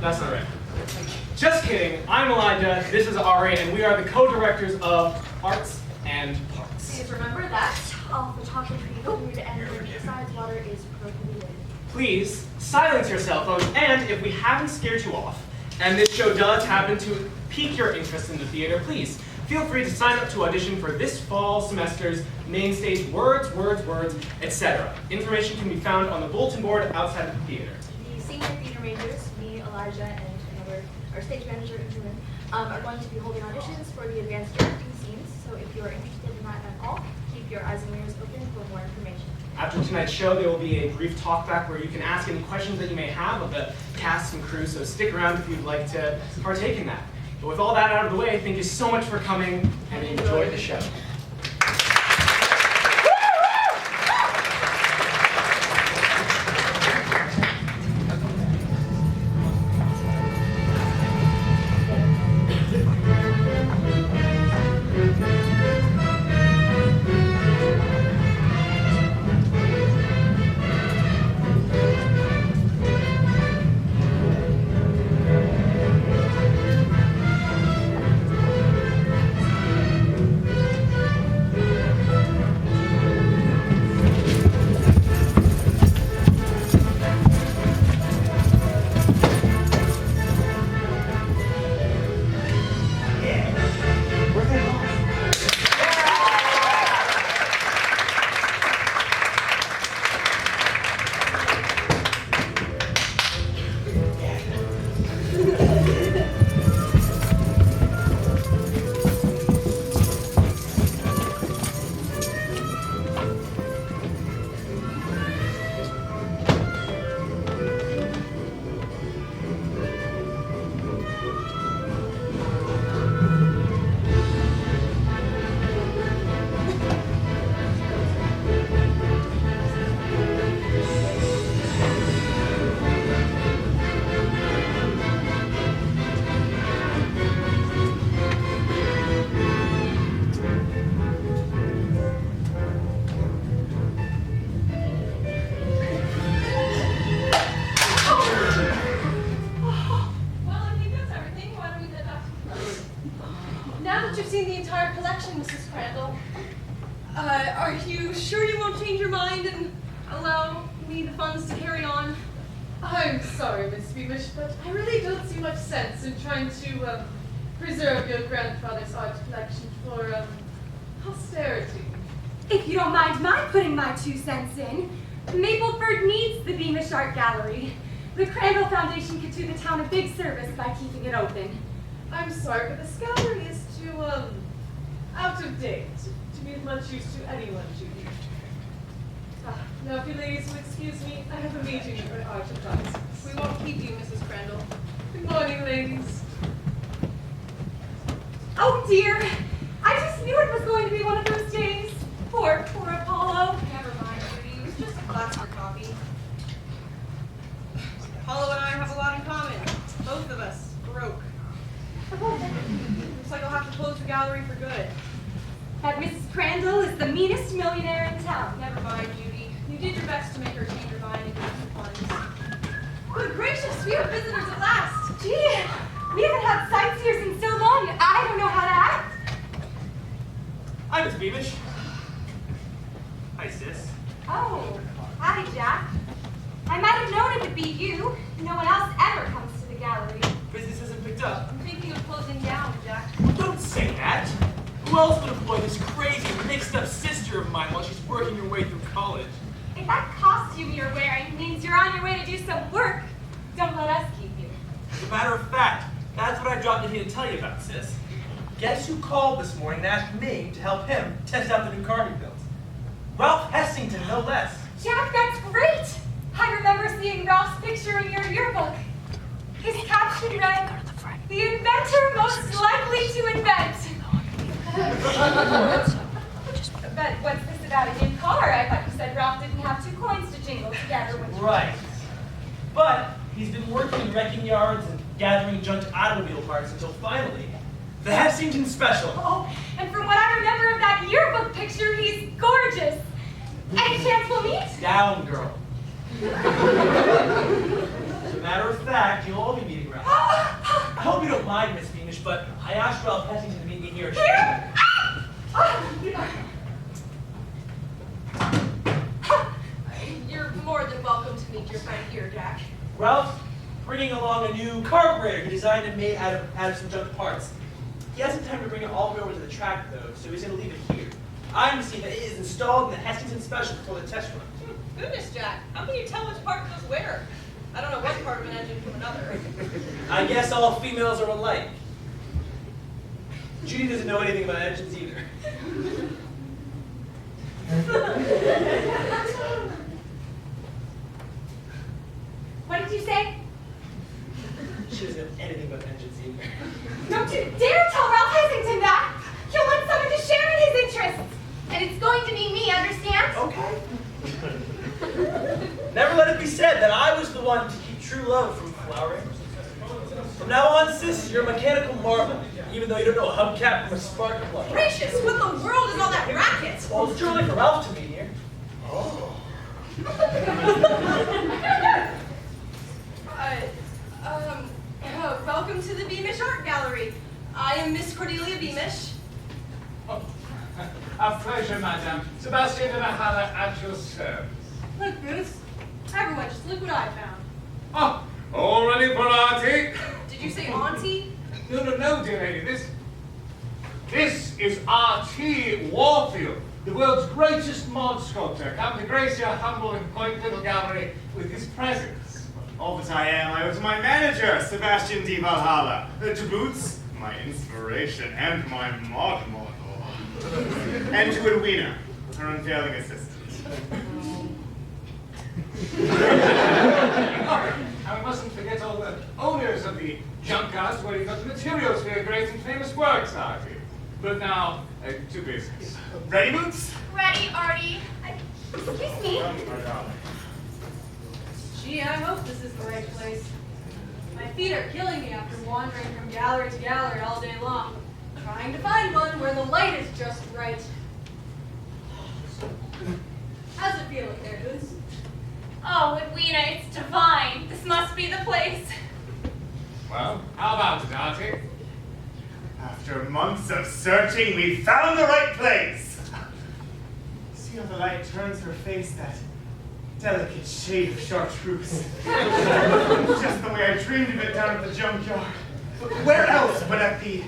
That's not right. Just kidding. I'm Elijah, this is Ari, and we are the co-directors of Arts and Parks. Please remember that all photography, food, and besides water is prohibited. Please silence your cell phones, and if we haven't scared you off, and this show does happen to pique your interest in the theater, please feel free to sign up to audition for this fall semester's main stage Words, etc. Information can be found on the bulletin board outside of the theater. The senior theater majors, me, Elijah, and our stage manager, Julian, are going to be holding auditions for the advanced directing scenes, so if you are interested in that at all, keep your eyes and ears open for more information. After tonight's show, there will be a brief talkback where you can ask any questions that you may have of the cast and crew, so stick around if you'd like to partake in that. But with all that out of the way, thank you so much for coming and enjoy the show. Are you sure you won't change your mind and allow me the funds to carry on? I'm sorry, Miss Beamish, but I really don't see much sense in trying to preserve your grandfather's art collection for posterity. If you don't mind my putting my 2 cents in, Mapleford needs the Beamish Art Gallery. The Crandall Foundation could do the town a big service by keeping it open. I'm sorry, but this gallery is too, out of date to be of much use to anyone, Judy. Now, if you ladies will excuse me, I have a meeting for art advice. We won't keep you, Mrs. Crandall. Good morning, ladies. Oh dear, I just knew it was going to be one of those days. Poor Apollo. Never mind, Judy. It was just a glass for coffee. Apollo and I have a lot in common. Both of us broke. Looks like I'll have to close the gallery for good. That Mrs. Crandall is the meanest millionaire in town. Never mind, Judy. You did your best to make her change her mind and give us the funds. Good gracious, we have visitors at last. Gee, we haven't had sightseers in so long. I don't know how to act. Hi, Miss Beamish. Hi, sis. Oh, hi, Jack. I might have known it would be you. No one else ever comes to the gallery. Business hasn't picked up. I'm thinking of closing down, Jack. Don't say that. Who else would employ this crazy, mixed-up sister of mine while she's working her way through college? If that costume you're wearing means you're on your way to do some work, don't let us keep you. As a matter of fact, that's what I dropped in here to tell you about, sis. Guess who called this morning and asked me to help him test out the new car he built? Ralph Hessington, no less. Jack, that's great! I remember seeing Ralph's picture in your yearbook. His caption read, "The inventor most likely to invent." But what's this about a new car? I thought you said Ralph didn't have 2 coins to jingle together. Right. But he's been working in wrecking yards and gathering junked automobile parts until finally, the Hessington Special. Oh, and from what I remember of that yearbook picture, he's gorgeous. Any chance we'll meet? Down, girl. As a matter of fact, you'll all be meeting Ralph. I hope you don't mind, Miss Beamish, but I asked Ralph Hessington to meet me here. Here? You're more than welcome to meet your friend here, Jack. Ralph's bringing along a new carburetor he designed and made out of some junk parts. He hasn't time to bring it all the way over to the track, though, so he's going to leave it here. I'm to see that it is installed in the Hessington Special before the test run. Goodness, Jack. How can you tell which part goes where? I don't know one part of an engine from another. I guess all females are alike. Judy doesn't know anything about engines either. What did you say? She doesn't know anything about engines either. Don't you dare tell Ralph Hessington that! He'll want someone to share in his interests! And it's going to be me, understand? Okay. Never let it be said that I was the one to keep true love from flowering. From now on, sis, you're a mechanical marvel, even though you don't know a hubcap from a spark plug. Gracious, what the world is all that racket? Well, it's truly for Ralph to be here. Oh. Welcome to the Beamish Art Gallery. I am Miss Cordelia Beamish. Oh, a pleasure, madam. Sebastian de Valhalla at your service. Look, Bruce. Everyone, just look what I found. Oh, all ready for auntie? Did you say auntie? No, dear lady. This is R.T. Warfield, the world's greatest mod sculptor, come to grace your humble and quaint little gallery with his presence. All that I am, I owe to my manager, Sebastian de Valhalla. To boots, my inspiration and my mod model. And to Edwina, her unfailing assistant. And we mustn't forget all the owners of the junk house where you got the materials for your great and famous works, Artie. But now, to business. Ready, Boots? Ready, Artie. Excuse me. Gee, I hope this is the right place. My feet are killing me after wandering from gallery to gallery all day long, trying to find one where the light is just right. How's it feeling there, Boots? Oh, Edwina, it's divine. This must be the place. Well, how about it, Artie? After months of searching, we found the right place. See how the light turns her face, that delicate shade of chartreuse. Just the way I dreamed of it down at the junkyard. But where else but at the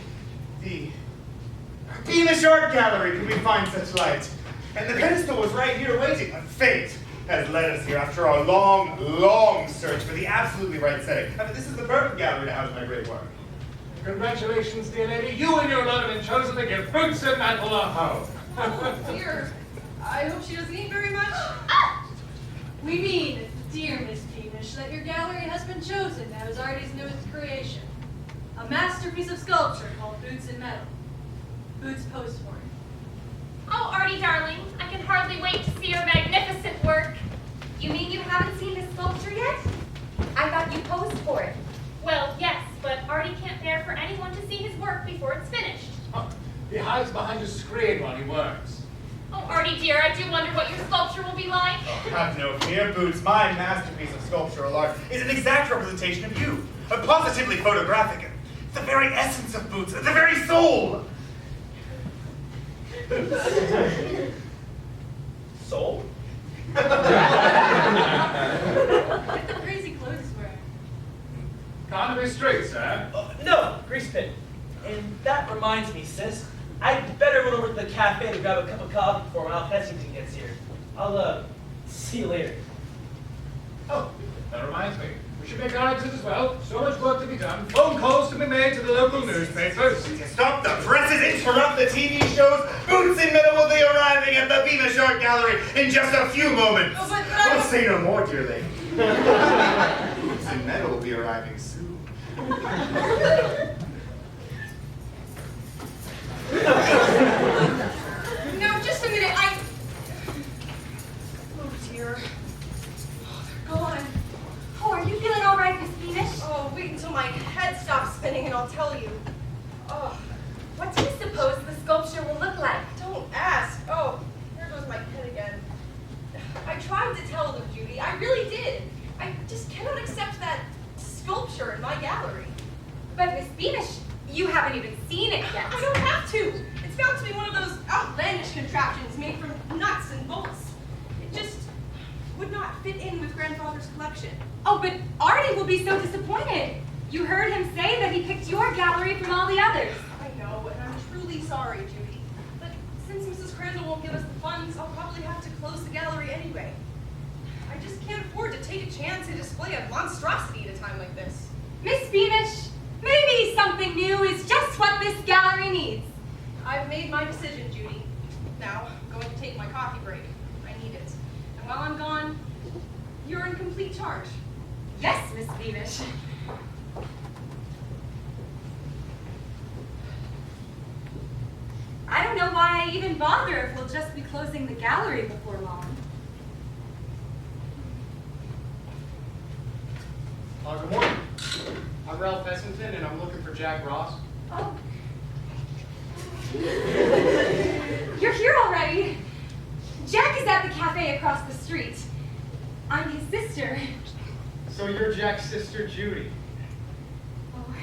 Beamish Art Gallery could we find such light? And the pedestal was right here waiting. Fate has led us here after our long search for the absolutely right setting. I mean, this is the perfect gallery to house my great work. Congratulations, dear lady. You and your lot have been chosen to give Boots and Metal a home. Oh, dear. I hope she doesn't eat very much. We mean, dear Miss Beamish, that your gallery has been chosen as Artie's newest creation. A masterpiece of sculpture called Boots in Metal. Boots posed for it. Oh, Artie, darling, I can hardly wait to see your magnificent work. You mean you haven't seen the sculpture yet? I thought you posed for it. Well, yes, but Artie can't bear for anyone to see his work before it's finished. Oh, he hides behind a screen while he works. Oh, Artie, dear, I do wonder what your sculpture will be like. Have no fear, Boots. My masterpiece of sculptural art is an exact representation of you. Positively photographic. The very essence of Boots. The very soul. Soul? Look at the crazy clothes he's wearing. Can't be straight, sir. No, grease pit. And that reminds me, sis. I'd better run over to the cafe to grab a cup of coffee before Ralph Hessington gets here. I'll, see you later. Oh, that reminds me. We should make our exit as well. So much work to be done. Phone calls to be made to the local newspapers. Stop the presses, interrupt the TV shows. Boots in Metal will be arriving at the Beamish Art Gallery in just a few moments. Oh, but I... Don't say no more, dear lady. Boots in Metal will be arriving soon. No, just a minute. Oh, dear. Oh, they're gone. Oh, are you feeling all right, Miss Beamish? Oh, wait until my head stops spinning and I'll tell you. Oh, What do you suppose the sculpture will look like? don't ask. Oh, there goes my pen again. I tried to tell them, Judy. I really did. I just cannot accept that sculpture in my gallery. But Miss Beamish, you haven't even seen it yet. I don't have to. It's bound to be one of those outlandish contraptions made from nuts and bolts. It just would not fit in with grandfather's collection. Oh, but Artie will be so disappointed. You heard him say that he picked your gallery from all the others. I know, and I'm truly sorry, Judy. But since Mrs. Crandall won't give us the funds, I'll probably have to close the gallery anyway. I just can't afford to take a chance and display a monstrosity at a time like this. Miss Beamish, maybe something new is just what this gallery needs. I've made my decision, Judy. Now, I'm going to take my coffee break. I need it. And while I'm gone, you're in complete charge. Yes, Miss Beamish. I don't know why I even bother if we'll just be closing the gallery before long. Good morning. I'm Ralph Essington, and I'm looking for Jack Ross. Oh. You're here already. Jack is at the cafe across the street. I'm his sister. So you're Jack's sister, Judy. Oh.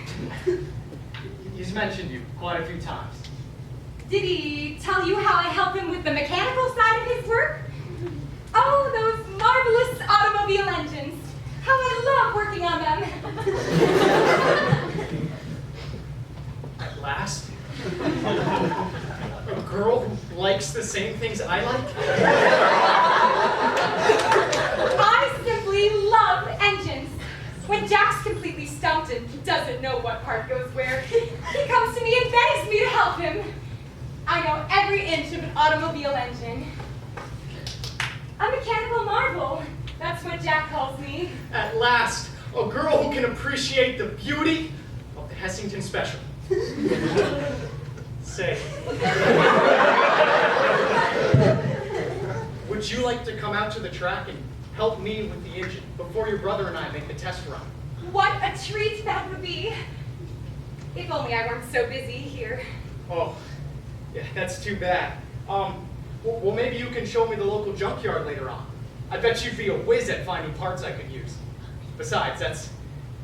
He's mentioned you quite a few times. Did he tell you how I help him with the mechanical side of his work? Oh, those marvelous automobile engines. How I love working on them. At last? A girl who likes the same things I like? I simply love engines. When Jack's completely stumped and doesn't know what part goes where, he comes to me and begs me to help him. I know every inch of an automobile engine. A mechanical marvel. That's what Jack calls me. At last, a girl who can appreciate the beauty of the Hessington Special. Say, would you like to come out to the track and help me with the engine before your brother and I make the test run? What a treat that would be. If only I weren't so busy here. Oh, yeah, that's too bad. Well, maybe you can show me the local junkyard later on. I bet you'd be a whiz at finding parts I could use. Besides, that's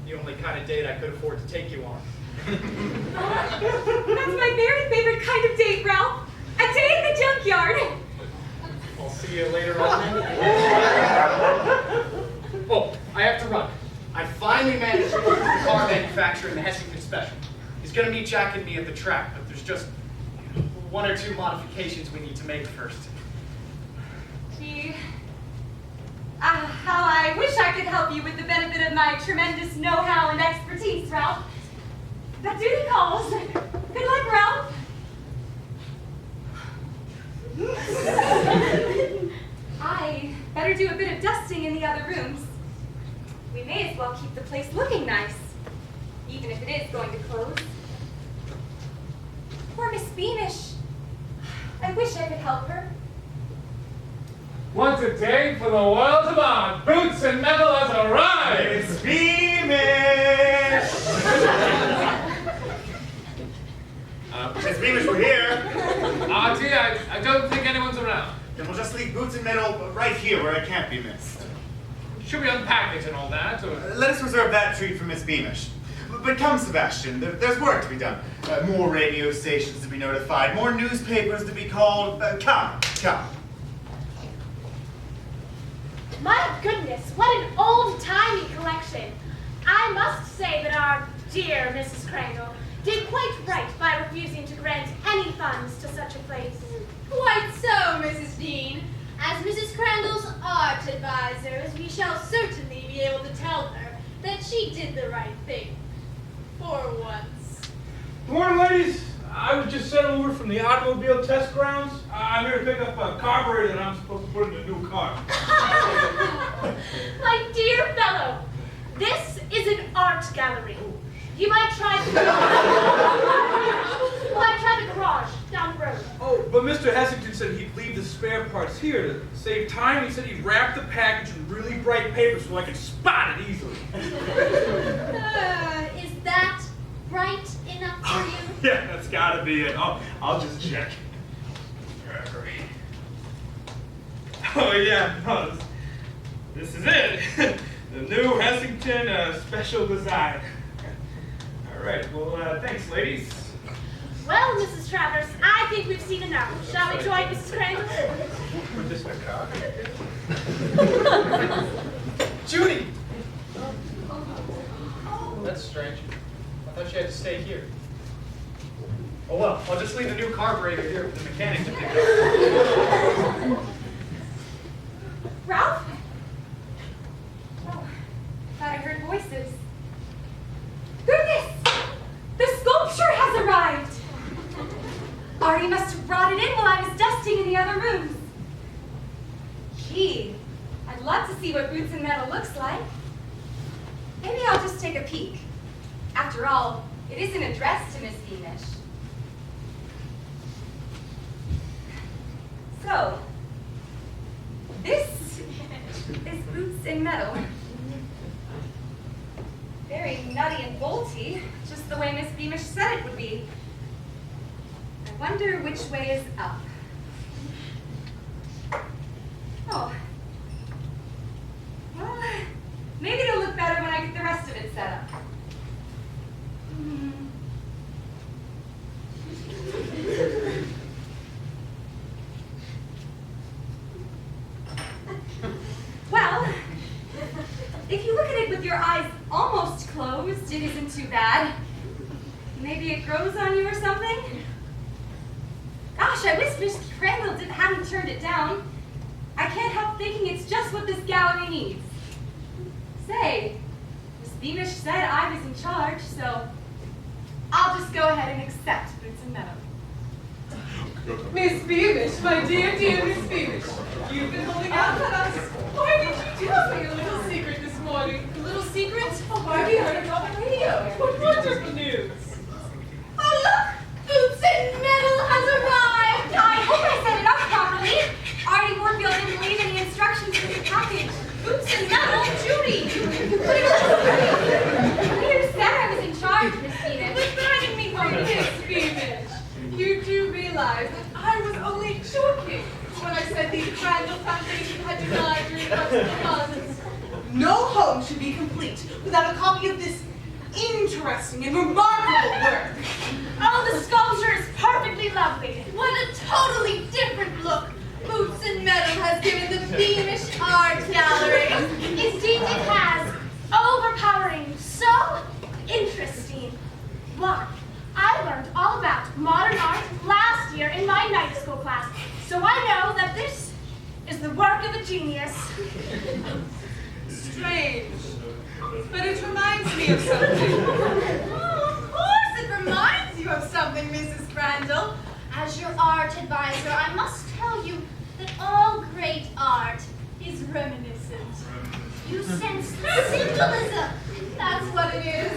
the only kind of date I could afford to take you on. That's my very favorite kind of date, Ralph. A day in the junkyard. I'll see you later on then. Oh, I have to run. I finally managed to work with the car manufacturer in the Hessington Special. He's going to meet Jack and me at the track, but there's just one or two modifications we need to make first. Gee, how I wish I could help you with the benefit of my tremendous know-how and expertise, Ralph. But duty calls. Good luck, Ralph. I better do a bit of dusting in the other rooms. We may as well keep the place looking nice, even if it is going to close. Poor Miss Beamish. I wish I could help her. Once a day for the world of art. Boots and metal has arrived. It's Beamish! Miss Beamish, we're here. Artie, I don't think anyone's around. Then we'll just leave Boots and Metal right here where I can't be missed. Should we unpack it and all that? Or? Let us reserve that treat for Miss Beamish. But come, Sebastian, there's work to be done. More radio stations to be notified, more newspapers to be called. Come. My goodness, what an old-timey collection. I must say that our dear Mrs. Crandall did quite right by refusing to grant any funds to such a place. Quite so, Mrs. Dean. As Mrs. Crandall's art advisors, we shall certainly be able to tell her that she did the right thing. For once. Good morning, ladies. I was just sent over from the automobile test grounds. I'm here to pick up a carburetor that I'm supposed to put in a new car. My dear fellow, this is an art gallery. You might try the garage down the road. Oh, but Mr. Hessington said he'd leave the spare parts here to save time. He said he'd wrap the package in really bright paper so I could spot it easily. Is that bright enough for you? Yeah, that's gotta be it. I'll just check. Oh yeah, no, this is it. The new Hessington special design. All right, well, thanks, ladies. Well, Mrs. Travers, I think we've seen enough. Shall we join Mrs. Crandall? Put this in a car. Judy! That's strange. I thought she had to stay here. Oh well, I'll just leave the new carburetor here for the mechanic to pick up. Ralph? Oh, thought I heard voices. Goodness! The sculpture has arrived! Artie must have brought it in while I was dusting in the other rooms. Gee, I'd love to see what Boots and Metal looks like. Maybe I'll just take a peek. After all, it isn't addressed to Miss Beamish. So, this is Boots and Metal. Very nutty and bolty, just the way Miss Beamish said it would be. I wonder which way is up. Oh. Well, maybe it'll look better when I get the rest of it set up. Well, if you look at it with your eyes almost closed, it isn't too bad. Maybe it grows on you or something? Gosh, I wish Miss Crandall hadn't turned it down. I can't help thinking it's just what this gallery needs. Say, Miss Beamish said I was in charge, so I'll just go ahead and accept Boots and Metal. Miss Beamish, my dear, dear Miss Beamish, you've been holding out on us. Why did you tell me a little secret this morning? A little secret? Oh, why we heard it on the radio. What wonderful news! Oh, look! Boots and Metal has arrived! I hope I set it up properly. Artie Warfield didn't leave any instructions in the package. Boots and Metal? Judy! You said I was in charge, Miss Beamish. But I didn't mean for you, Miss Beamish. You do realize that I was only joking when I said the Crandall Foundation had denied your request for funds. No home should be complete without a copy of this interesting and remarkable work. Oh, the sculpture is perfectly lovely. What a totally different look Boots and Metal has given the Beamish Art Gallery. Indeed it has. Overpowering. So interesting. Why? I learned all about modern art last year in my night school class, so I know that this is the work of a genius. Strange. But it reminds me of something. Oh, of course it reminds you of something, Mrs. Crandall. As your art advisor, I must tell you that all great art is reminiscent. You sense symbolism. That's what it is.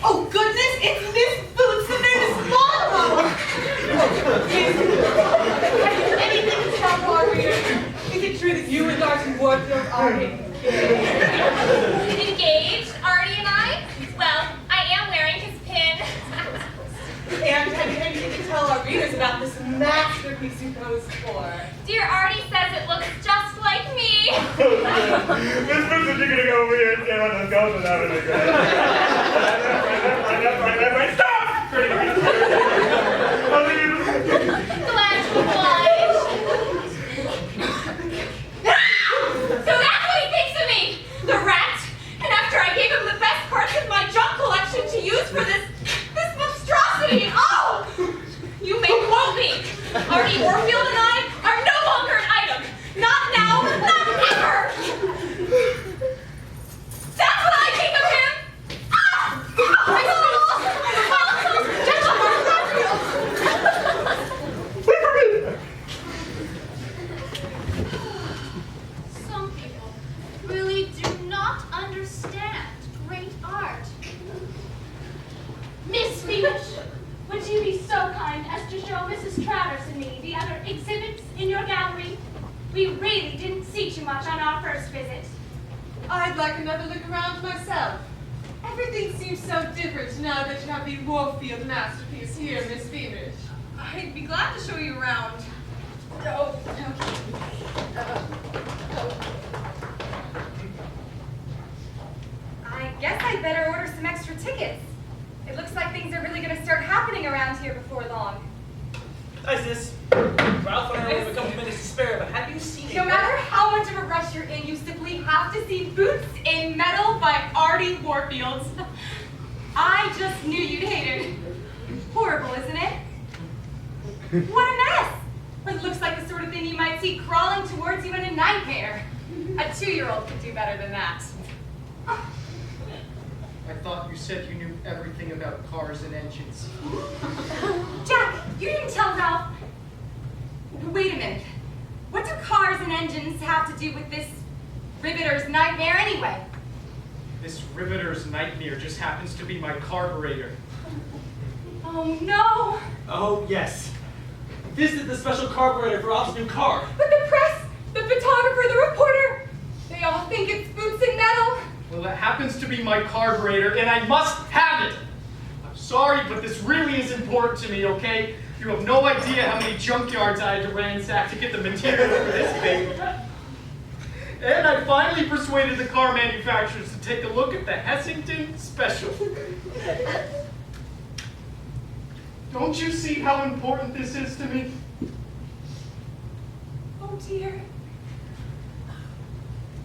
Oh goodness, it's Miss Boots and there's Have you anything to tell our readers? Is it true that you and Darcy Warfield are engaged? Engaged, Artie and I? Well, I am wearing his pin. And have you anything to tell our readers about this masterpiece you posed for? Dear Artie says it looks just like me. Miss Boots, are you gonna go over here and stand on the shelf and have it again? Right, stop! Glad to oblige. So that's what he thinks of me, the rat. And after I gave him the best parts of my junk collection to use for this monstrosity, oh! You may quote me. Artie Warfield and I are no longer an item. Not now, not ever. That's what I think of him. Some people really do not understand great art. Miss Beamish, would you be so kind as to show Mrs. Travers and me the other exhibits in your gallery? We really didn't see too much on our first visit. I'd like another look around myself. Everything seems so different now that you have the Warfield masterpiece here, Miss Beamish. I'd be glad to show you around. Oh, okay. better order some extra tickets. It looks like things are really going to start happening around here before long. Hi, sis. Ralph and I only have a couple minutes to spare, but have you seen No matter how much of a rush you're in, you simply have to see Boots in Metal by Artie Warfield. I just knew you'd hate it. Horrible, isn't it? What a mess! It looks like the sort of thing you might see crawling towards you in a nightmare. A 2-year-old could do better than that. I thought you said you knew everything about cars and engines. Jack, you didn't tell Ralph. Wait a minute. What do cars and engines have to do with this Riveter's nightmare anyway? This Riveter's nightmare just happens to be my carburetor. Oh no! Oh, yes. This is the special carburetor for Ralph's new car. But the press, the photographer, the reporter, they all think it's Boots in Metal. Well, that happens to be my carburetor, and I must have it! I'm sorry, but this really is important to me, okay? You have no idea how many junkyards I had to ransack to get the material for this thing. And I finally persuaded the car manufacturers to take a look at the Hessington Special. Don't you see how important this is to me? Oh dear.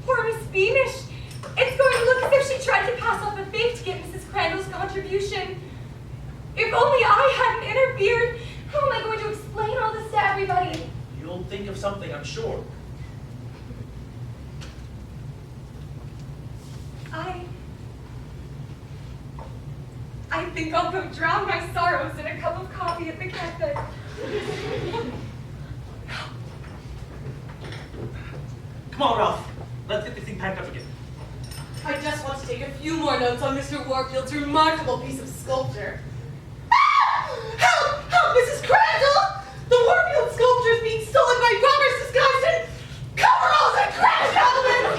Poor Miss Beamish. It's going to look as if she tried to pass off a fake to get Mrs. Crandall's contribution. If only I hadn't interfered. How am I going to explain all this to everybody? You'll think of something, I'm sure. I think I'll go drown my sorrows in a cup of coffee at the cafe. Come on, Ralph. Let's get this thing packed up again. I just want to take a few more notes on Mr. Warfield's remarkable piece of sculpture. Help! Help, Mrs. Crandall! The Warfield sculpture is being stolen by robbers disguised in coveralls and crash helmets!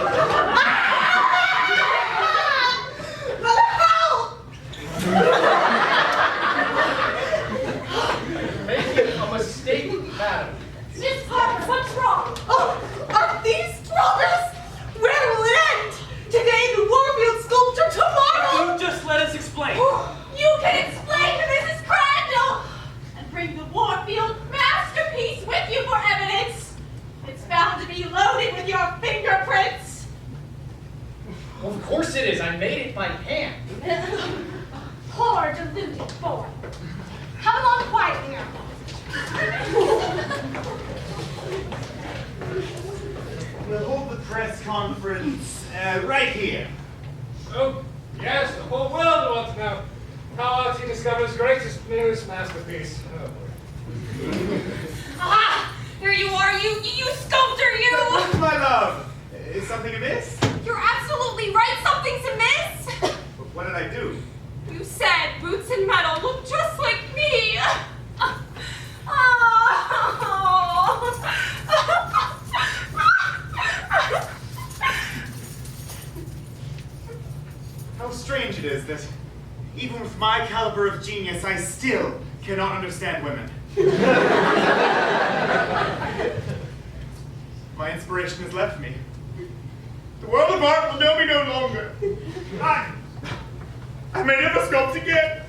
You're making a mistake, madam. Miss Harper, what's wrong? Oh, are these robbers? Where will it end? Today, the Warfield sculpture, tomorrow! You just let us explain. You can explain to Mrs. Crandall and bring the Warfield masterpiece with you for evidence. It's bound to be loaded with your fingerprints. Well, of course it is. I made it by hand. Poor deluded boy. Come along quietly now. We'll hold the press conference right here. Oh, yes, the whole world wants to know how Artie discovered his greatest, newest masterpiece. Oh, boy. Ah! There you are, you sculptor, you! My love, is something amiss? You're absolutely right, something's amiss! What did I do? You said Boots in Metal look just like me! How strange it is that even with my caliber of genius, I still cannot understand women. My inspiration has left me. The world of art will know me no longer. I may never sculpt again.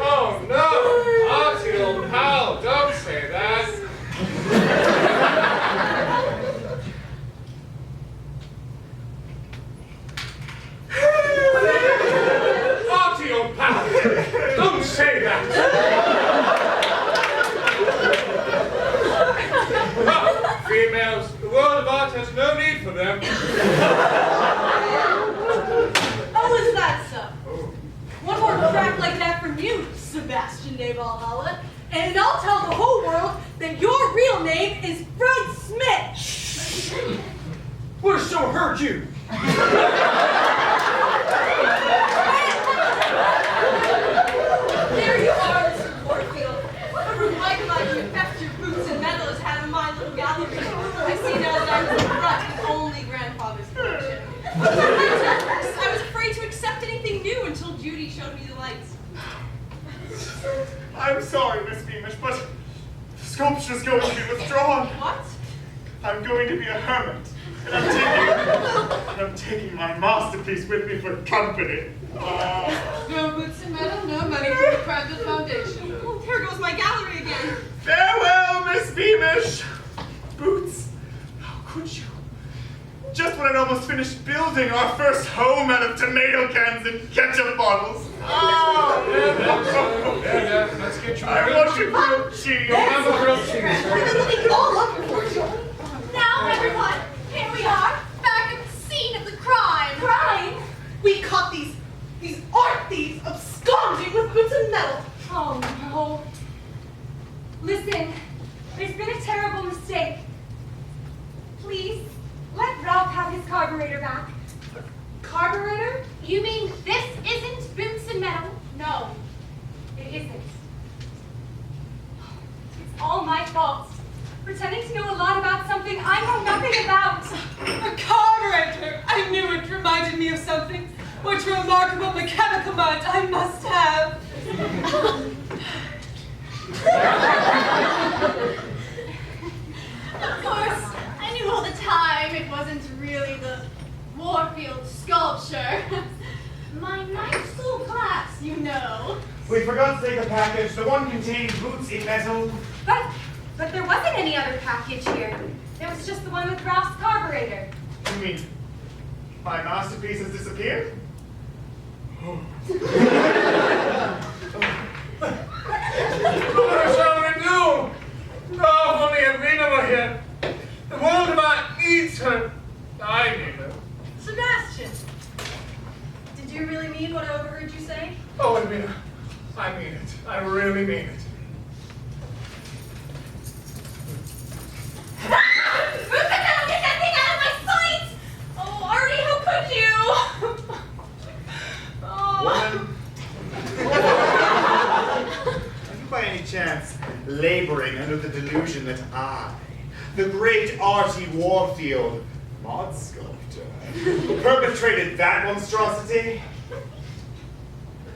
Oh, no! Artie, old pal, don't say that. Artie, old pal, don't say that. Ah, females, the world of art has no need for them. Oh, is that so? One more crack like that from you, Sebastian de Valhalla, and I'll tell the whole world that your real name is Fred Smith. We're so hurt you. There you are, Mr. Warfield. A revitalized effect your Boots and Metal has had in my little gallery. I see now that I was the front and only grandfather's collection. I was afraid to accept anything new until Judy showed me the lights. I'm sorry, Miss Beamish, but the sculpture's going to be withdrawn. What? I'm going to be a hermit. And I'm taking my masterpiece with me for company. No boots and metal, no money for the Crandall Foundation. Oh, there goes my gallery again. Farewell, Miss Beamish. Boots, how could you? Just when I'd almost finished building our first home out of tomato cans and ketchup bottles. Yeah, let's get you a I grilled want cheese. a grilled cheese. Have a grilled cheese. All looking for you. Now, everyone, here we are, back at the scene of the crime. Crime? We caught these art thieves absconding with boots and metal. Oh no. Listen, there's been a terrible mistake. Please, let Ralph have his carburetor back. Carburetor? You mean this isn't boots and metal? No, it isn't. It's all my fault. Pretending to know a lot about something I know nothing about. A carburetor! I knew it reminded me of something. What remarkable mechanical mind I must have. Of course, I knew all the time it wasn't really the Warfield sculpture. My night school class, you know. We forgot to take a package. The one contained boots in metal. But there wasn't any other package here. There was just the one with Ralph's carburetor. You mean my masterpiece has disappeared? What shall we do? No, honey, Irina here. The world about needs her. I need her. Sebastian, did you really mean what I overheard you say? Oh, Irina, I mean it. I really mean it. Get that thing out of my sight! Oh, Artie, how could you? Woman. Are you by any chance laboring under the delusion that I, the great Artie Warfield, mod sculptor, perpetrated that monstrosity?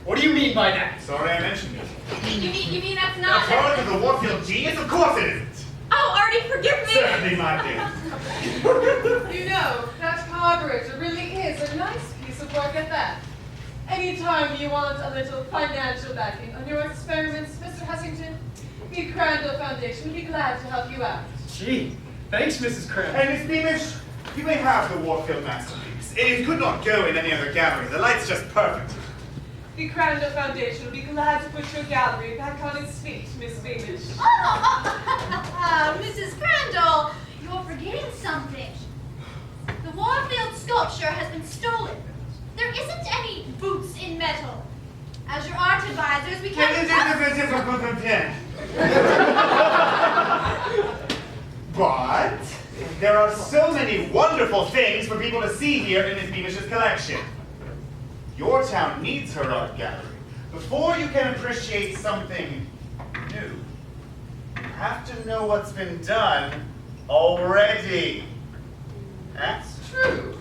What do you mean by that? Sorry I mentioned it. You mean that's A not... product of the Warfield genius? Of course it isn't. Oh, Artie, forgive me! Certainly, my dear. You know, that carburetor really is a nice piece of work at that. Anytime you want a little financial backing on your experiments, Mr. Hessington, the Crandall Foundation would be glad to help you out. Gee, thanks, Mrs. Crandall. Hey, Miss Beamish, you may have the Warfield masterpiece. It could not go in any other gallery. The light's just perfect. The Crandall Foundation would be glad to put your gallery back on its feet, Miss Beamish. Mrs. Crandall, you're forgetting something. The Warfield sculpture has been stolen. There isn't any boots in metal. As your art advisors, we can't... But there are so many wonderful things for people to see here in Miss Beamish's collection. Your town needs her art gallery. Before you can appreciate something new, you have to know what's been done already. That's True.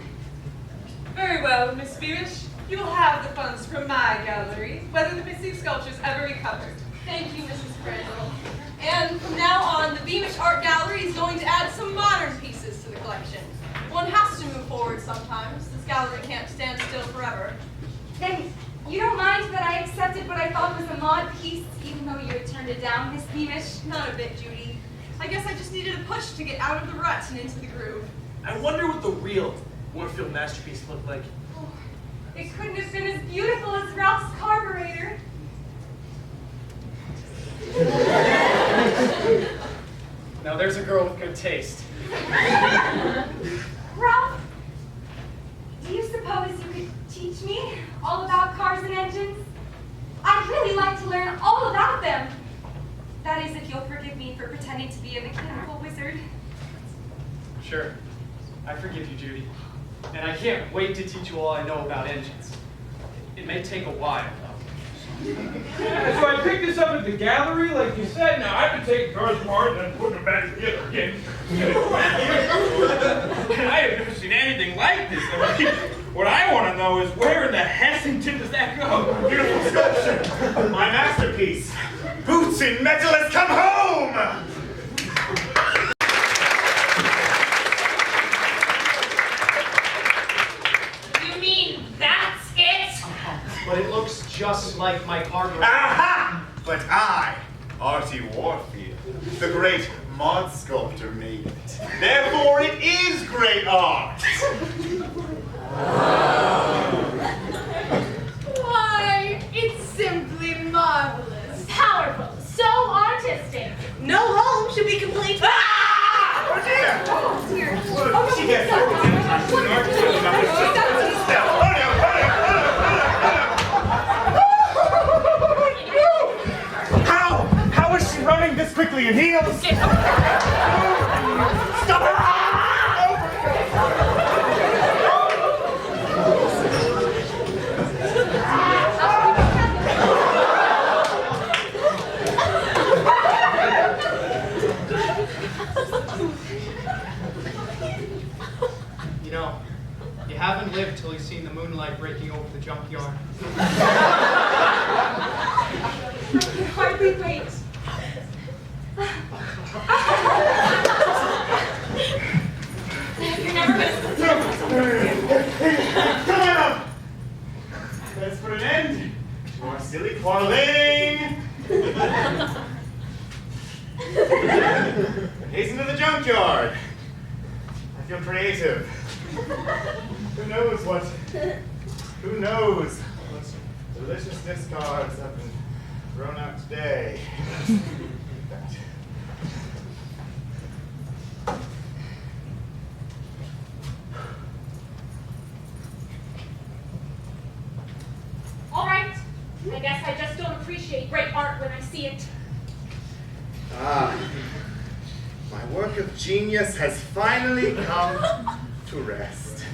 Very well, Miss Beamish. You will have the funds from my gallery, whether the missing sculptures ever recovered. Thank you, Mrs. Crandall. And from now on, the Beamish Art Gallery is going to add some modern pieces to the collection. One has to move forward sometimes. This gallery can't stand still forever. Then you don't mind that I accepted what I thought was a mod piece, even though you had turned it down, Miss Beamish? Not a bit, Judy. I guess I just needed a push to get out of the rut and into the groove. I wonder what the real Warfield masterpiece looked like. Oh, it couldn't have been as beautiful as Ralph's carburetor. Now there's a girl with good taste. Ralph, do you suppose you could teach me all about cars and engines? I'd really like to learn all about them. That is, if you'll forgive me for pretending to be a mechanical wizard. Sure. I forgive you, Judy. And I can't wait to teach you all I know about engines. It may take a while, though. So I picked this up at the gallery, like you said. Now I've been taking cars apart and then putting them back together again. I have never seen anything like this. I mean, what I want to know is where in the Hessington does that go? beautiful sculpture. My masterpiece. Boots in metal has come home. just like my carburetor. Aha! But I, Artie Warfield, the great mod sculptor, made it. Therefore, it is great art. Why, it's simply marvelous. Powerful, so artistic. No home should be complete. Oh dear! Oh, dear. Look, she gets so How is she running this quickly in heels? Stop it! You know, you haven't lived till you've seen the moonlight breaking over the junkyard. I can hardly wait. You're never gonna. Come on up! Let's put an end to our silly quarreling. Hasten to the junkyard. I feel creative. Who knows what delicious discards have been thrown out today. All right. I guess I just don't appreciate great art when I see it. Ah, my work of genius has finally come to rest.